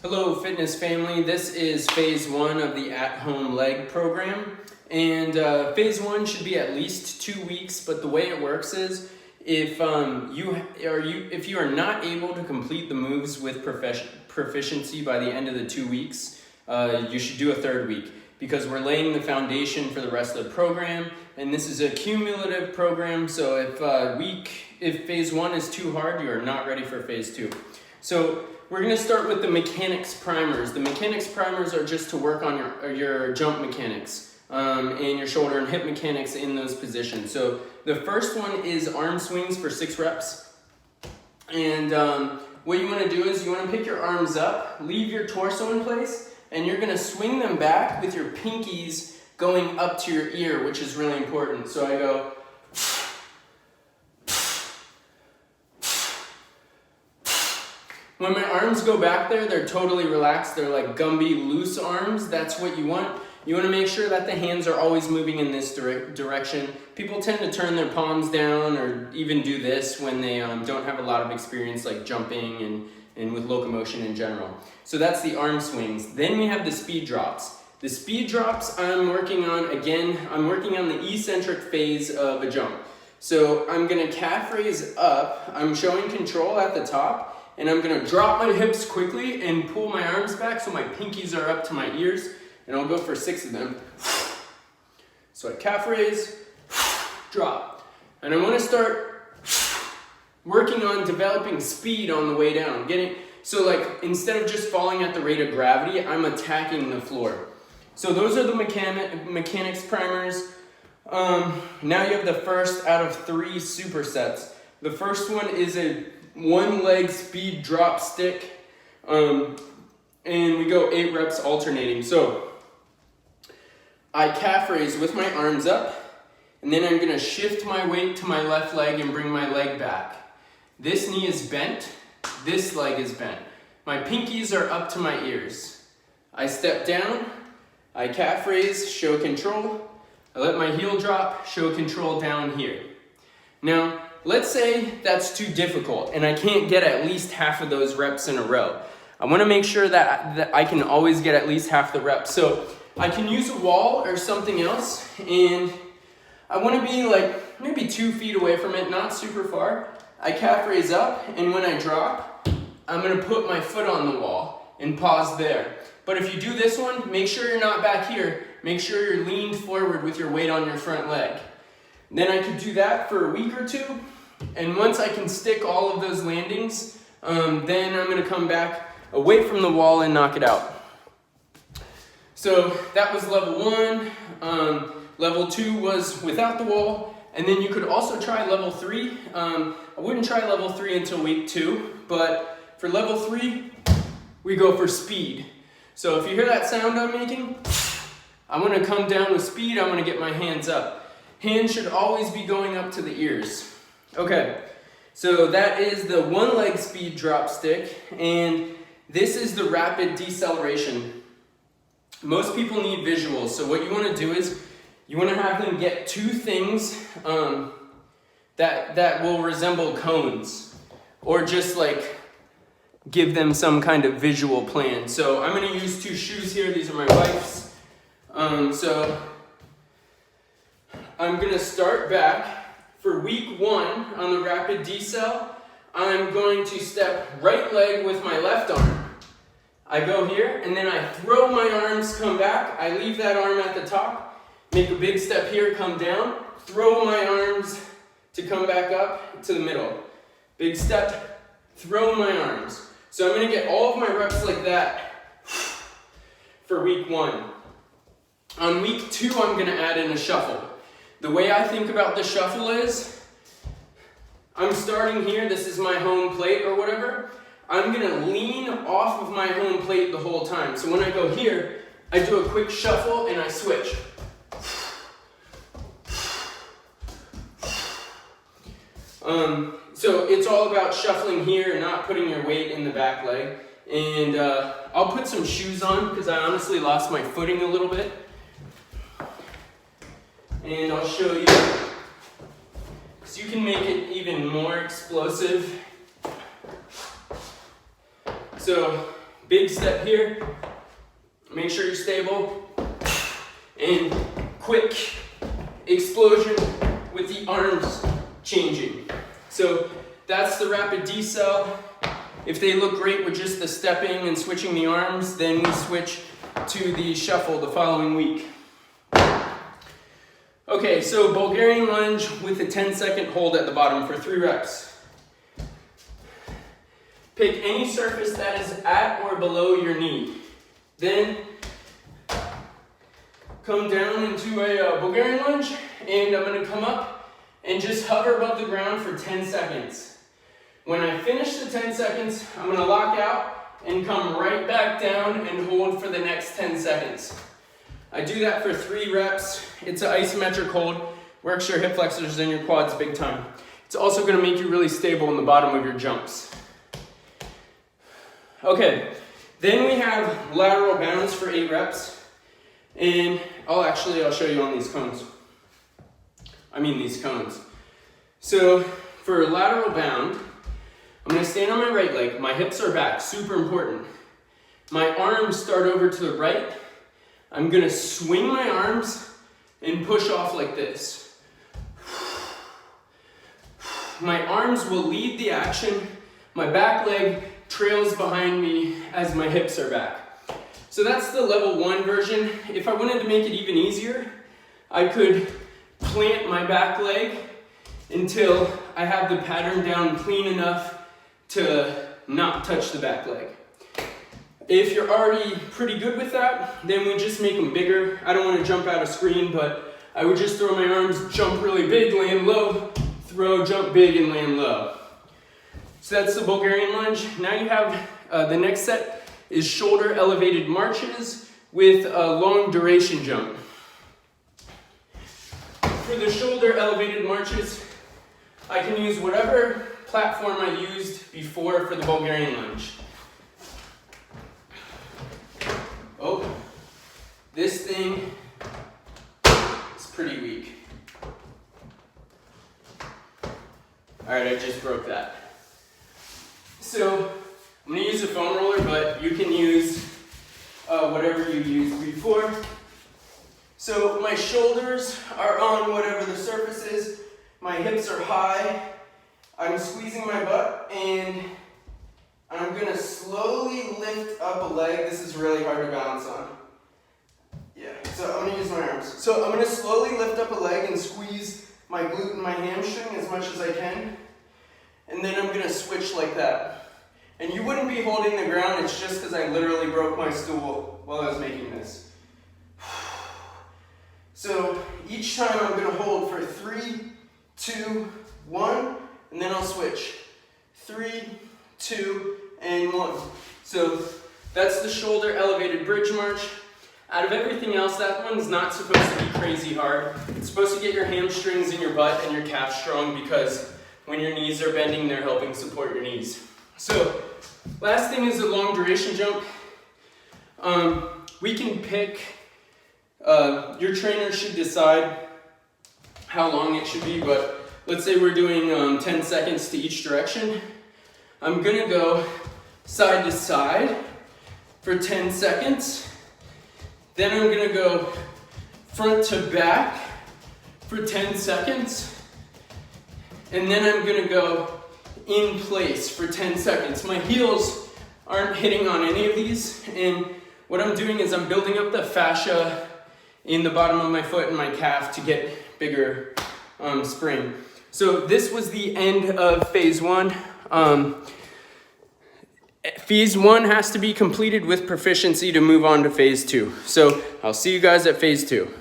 Hello fitness family, this is phase 1 of the at-home leg program, and phase 1 should be at least 2 weeks, but the way it works is if you are not able to complete the moves with proficiency by the end of the 2 weeks, you should do a third week, because we're laying the foundation for the rest of the program, and this is a cumulative program. So if phase 1 is too hard, you are not ready for phase 2. So we're going to start with the mechanics primers. The mechanics primers are just to work on your jump mechanics and your shoulder and hip mechanics in those positions. So the first one is arm swings for 6 reps. And what you want to do is you want to pick your arms up, leave your torso in place, and you're going to swing them back with your pinkies going up to your ear, which is really important. So I go... When my arms go back there, they're totally relaxed. They're like Gumby loose arms. That's what you want. You want to make sure that the hands are always moving in this direction. People tend to turn their palms down or even do this when they don't have a lot of experience like jumping and with locomotion in general. So that's the arm swings. Then we have the speed drops. The speed drops I'm working on the eccentric phase of a jump. So I'm going to calf raise up. I'm showing control at the top. And I'm going to drop my hips quickly and pull my arms back so my pinkies are up to my ears. And I'll go for 6 of them. So I calf raise, drop. And I want to start working on developing speed on the way down. So like instead of just falling at the rate of gravity, I'm attacking the floor. So those are the mechanics primers. Now you have the first out of 3 supersets. The first one is a 1-leg speed drop stick, and we go 8 reps alternating. So I calf raise with my arms up, and then I'm going to shift my weight to my left leg and bring my leg back. This knee is bent, this leg is bent. My pinkies are up to my ears. I step down, I calf raise, show control. I let my heel drop, show control down here. Now, let's say that's too difficult and I can't get at least half of those reps in a row. I want to make sure that I can always get at least half the reps. So I can use a wall or something else, and I want to be like maybe 2 feet away from it, not super far. I calf raise up, and when I drop, I'm going to put my foot on the wall and pause there. But if you do this one, make sure you're not back here. Make sure you're leaned forward with your weight on your front leg. Then I could do that for a week or 2. And once I can stick all of those landings, then I'm going to come back away from the wall and knock it out. So that was level 1. Level 2 was without the wall. And then you could also try level 3. I wouldn't try level 3 until week 2. But for level 3, we go for speed. So if you hear that sound I'm making, I want to come down with speed. I want to get my hands up. Hands should always be going up to the ears. Okay, so that is the 1-leg speed drop stick, and this is the rapid deceleration. Most people need visuals, so what you want to do is you want to have them get 2 things that will resemble cones, or just like give them some kind of visual plan. So I'm going to use 2 shoes here. These are my wife's. So I'm going to start back. For week 1 on the rapid decel, I'm going to step right leg with my left arm. I go here, and then I throw my arms, come back. I leave that arm at the top, make a big step here, come down, throw my arms to come back up to the middle. Big step, throw my arms. So I'm going to get all of my reps like that for week 1. On week 2, I'm going to add in a shuffle. The way I think about the shuffle is, I'm starting here, this is my home plate or whatever. I'm going to lean off of my home plate the whole time. So when I go here, I do a quick shuffle and I switch. So it's all about shuffling here and not putting your weight in the back leg. And I'll put some shoes on because I honestly lost my footing a little bit. And I'll show you, so you can make it even more explosive. So Big step here. Make sure you're stable. And quick explosion with the arms changing. So that's the rapid decel. If they look great with just the stepping and switching the arms, then we switch to the shuffle the following week. Okay, so Bulgarian lunge with a 10-second hold at the bottom for 3 reps. Pick any surface that is at or below your knee. Then come down into a Bulgarian lunge, and I'm gonna come up and just hover above the ground for 10 seconds. When I finish the 10 seconds, I'm gonna lock out and come right back down and hold for the next 10 seconds. I do that for 3 reps. It's an isometric hold, works your hip flexors and your quads big time. It's also gonna make you really stable in the bottom of your jumps. Okay, then we have lateral bounds for 8 reps. And I'll show you on these cones. These cones. So for lateral bound, I'm gonna stand on my right leg. My hips are back, super important. My arms start over to the right. I'm gonna swing my arms and push off like this. My arms will lead the action. My back leg trails behind me as my hips are back. So that's the level 1 version. If I wanted to make it even easier, I could plant my back leg until I have the pattern down clean enough to not touch the back leg. If you're already pretty good with that, then we just make them bigger. I don't want to jump out of screen, but I would just throw my arms, jump really big, land low, throw, jump big, and land low. So that's the Bulgarian lunge. Now you have the next set is shoulder elevated marches with a long duration jump. For the shoulder elevated marches, I can use whatever platform I used before for the Bulgarian lunge. Oh, this thing is pretty weak. All right, I just broke that. So I'm gonna use a foam roller, but you can use whatever you used before. So my shoulders are on whatever the surface is. My hips are high. I'm squeezing my butt, and I'm gonna slowly lift up a leg. This is really hard to balance on. Yeah, so I'm gonna use my arms. So I'm gonna slowly lift up a leg and squeeze my glute and my hamstring as much as I can. And then I'm gonna switch like that. And you wouldn't be holding the ground, it's just because I literally broke my stool while I was making this. So each time I'm gonna hold for 3, 2, 1, and then I'll switch. 3, 2, and 1. So that's the shoulder elevated bridge march. Out of everything else, that one's not supposed to be crazy hard. It's supposed to get your hamstrings and your butt and your calf strong, because when your knees are bending, they're helping support your knees. So last thing is a long duration jump. We can pick, your trainer should decide how long it should be, but let's say we're doing 10 seconds to each direction. I'm gonna go side to side for 10 seconds. Then I'm gonna go front to back for 10 seconds. And then I'm gonna go in place for 10 seconds. My heels aren't hitting on any of these, and what I'm doing is I'm building up the fascia in the bottom of my foot and my calf to get bigger spring. So this was the end of phase 1. Phase 1 has to be completed with proficiency to move on to phase 2. So I'll see you guys at phase 2.